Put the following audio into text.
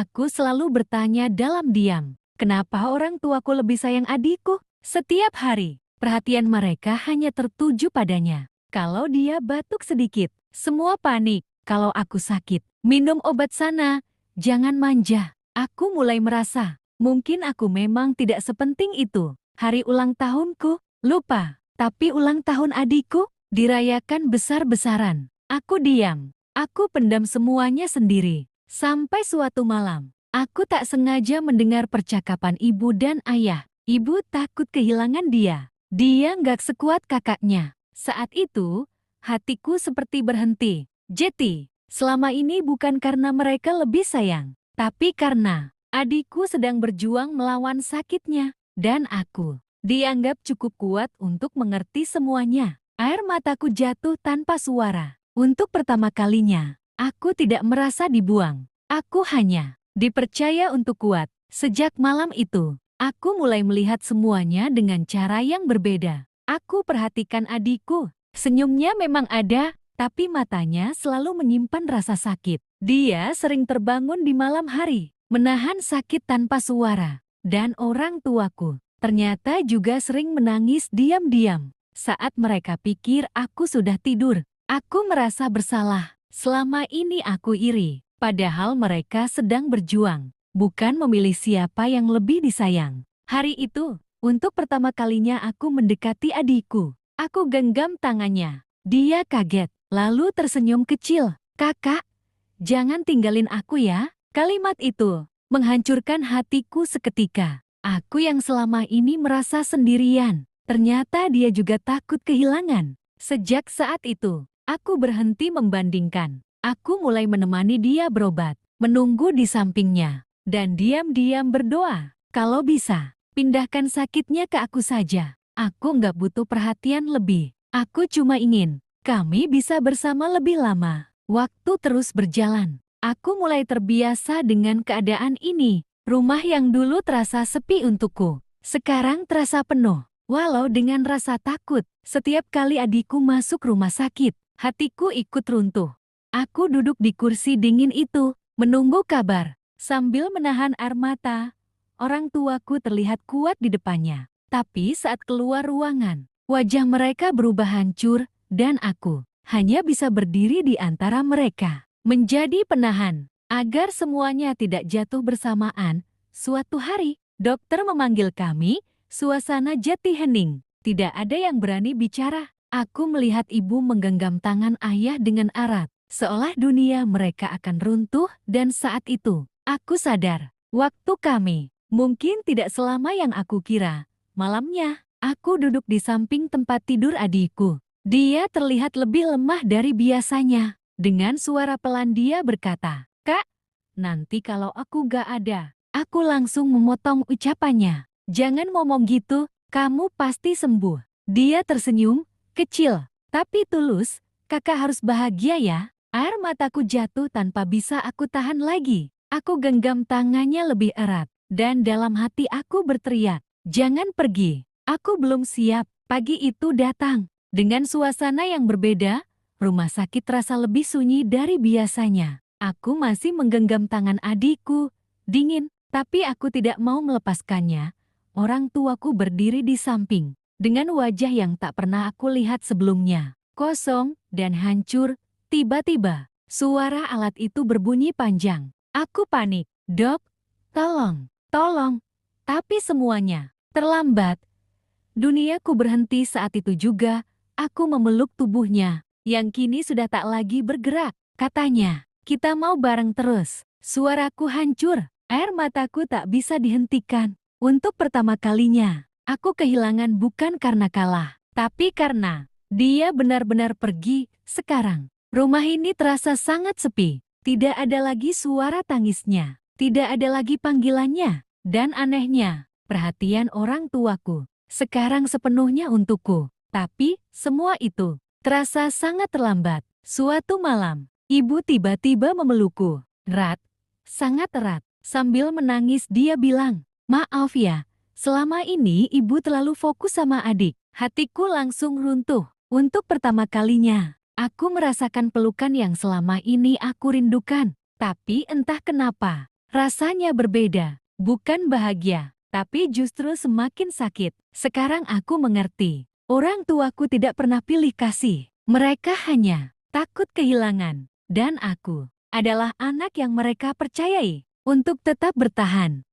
Aku selalu bertanya dalam diam, kenapa orang tuaku lebih sayang adikku? Setiap hari, perhatian mereka hanya tertuju padanya. Kalau dia batuk sedikit, semua panik. Kalau aku sakit, minum obat sana, jangan manja. Aku mulai merasa, mungkin aku memang tidak sepenting itu. Hari ulang tahunku, lupa. Tapi ulang tahun adikku, dirayakan besar-besaran. Aku diam. Aku pendam semuanya sendiri. Sampai suatu malam, aku tak sengaja mendengar percakapan ibu dan ayah. Ibu takut kehilangan dia. Dia nggak sekuat kakaknya. Saat itu, hatiku seperti berhenti. Jeti, selama ini bukan karena mereka lebih sayang, tapi karena adikku sedang berjuang melawan sakitnya. Dan aku dianggap cukup kuat untuk mengerti semuanya. Air mataku jatuh tanpa suara. Untuk pertama kalinya, aku tidak merasa dibuang. Aku hanya dipercaya untuk kuat. Sejak malam itu, aku mulai melihat semuanya dengan cara yang berbeda. Aku perhatikan adikku. Senyumnya memang ada, tapi matanya selalu menyimpan rasa sakit. Dia sering terbangun di malam hari, menahan sakit tanpa suara. Dan orang tuaku ternyata juga sering menangis diam-diam. Saat mereka pikir aku sudah tidur, aku merasa bersalah. Selama ini aku iri, padahal mereka sedang berjuang, bukan memilih siapa yang lebih disayang. Hari itu, untuk pertama kalinya aku mendekati adikku. Aku genggam tangannya. Dia kaget, lalu tersenyum kecil. "Kakak, jangan tinggalin aku ya." Kalimat itu menghancurkan hatiku seketika. Aku yang selama ini merasa sendirian, ternyata dia juga takut kehilangan. Sejak saat itu, aku berhenti membandingkan. Aku mulai menemani dia berobat, menunggu di sampingnya, dan diam-diam berdoa. Kalau bisa, pindahkan sakitnya ke aku saja. Aku nggak butuh perhatian lebih. Aku cuma ingin kami bisa bersama lebih lama. Waktu terus berjalan. Aku mulai terbiasa dengan keadaan ini. Rumah yang dulu terasa sepi untukku, sekarang terasa penuh. Walau dengan rasa takut, setiap kali adikku masuk rumah sakit, hatiku ikut runtuh. Aku duduk di kursi dingin itu, menunggu kabar. Sambil menahan air mata, orang tuaku terlihat kuat di depannya. Tapi saat keluar ruangan, wajah mereka berubah hancur, dan aku hanya bisa berdiri di antara mereka. Menjadi penahan, agar semuanya tidak jatuh bersamaan. Suatu hari, dokter memanggil kami, suasana jadi hening. Tidak ada yang berani bicara. Aku melihat ibu menggenggam tangan ayah dengan erat, seolah dunia mereka akan runtuh, dan saat itu, aku sadar, waktu kami mungkin tidak selama yang aku kira. Malamnya, aku duduk di samping tempat tidur adikku. Dia terlihat lebih lemah dari biasanya. Dengan suara pelan dia berkata, "Kak, nanti kalau aku gak ada." Aku langsung memotong ucapannya. "Jangan ngomong gitu, kamu pasti sembuh." Dia tersenyum, kecil, tapi tulus. "Kakak harus bahagia ya." Air mataku jatuh tanpa bisa aku tahan lagi. Aku genggam tangannya lebih erat, dan dalam hati aku berteriak, "Jangan pergi, aku belum siap." Pagi itu datang, dengan suasana yang berbeda. Rumah sakit terasa lebih sunyi dari biasanya. Aku masih menggenggam tangan adikku, dingin, tapi aku tidak mau melepaskannya. Orang tuaku berdiri di samping, dengan wajah yang tak pernah aku lihat sebelumnya. Kosong dan hancur. Tiba-tiba, suara alat itu berbunyi panjang. Aku panik. "Dok, tolong, tolong." Tapi semuanya terlambat. Duniaku berhenti saat itu juga. Aku memeluk tubuhnya, yang kini sudah tak lagi bergerak. Katanya, "Kita mau bareng terus." Suaraku hancur. Air mataku tak bisa dihentikan. Untuk pertama kalinya, aku kehilangan bukan karena kalah, tapi karena dia benar-benar pergi. Sekarang, rumah ini terasa sangat sepi. Tidak ada lagi suara tangisnya. Tidak ada lagi panggilannya. Dan anehnya, perhatian orang tuaku sekarang sepenuhnya untukku. Tapi, semua itu terasa sangat terlambat. Suatu malam, ibu tiba-tiba memelukku. Erat, sangat erat. Sambil menangis dia bilang, "Maaf ya, selama ini ibu terlalu fokus sama adik." Hatiku langsung runtuh. Untuk pertama kalinya, aku merasakan pelukan yang selama ini aku rindukan. Tapi entah kenapa, Rasanya berbeda, bukan bahagia, tapi justru semakin sakit. Sekarang aku mengerti. Orang tuaku tidak pernah pilih kasih. Mereka hanya takut kehilangan. Dan aku adalah anak yang mereka percayai untuk tetap bertahan.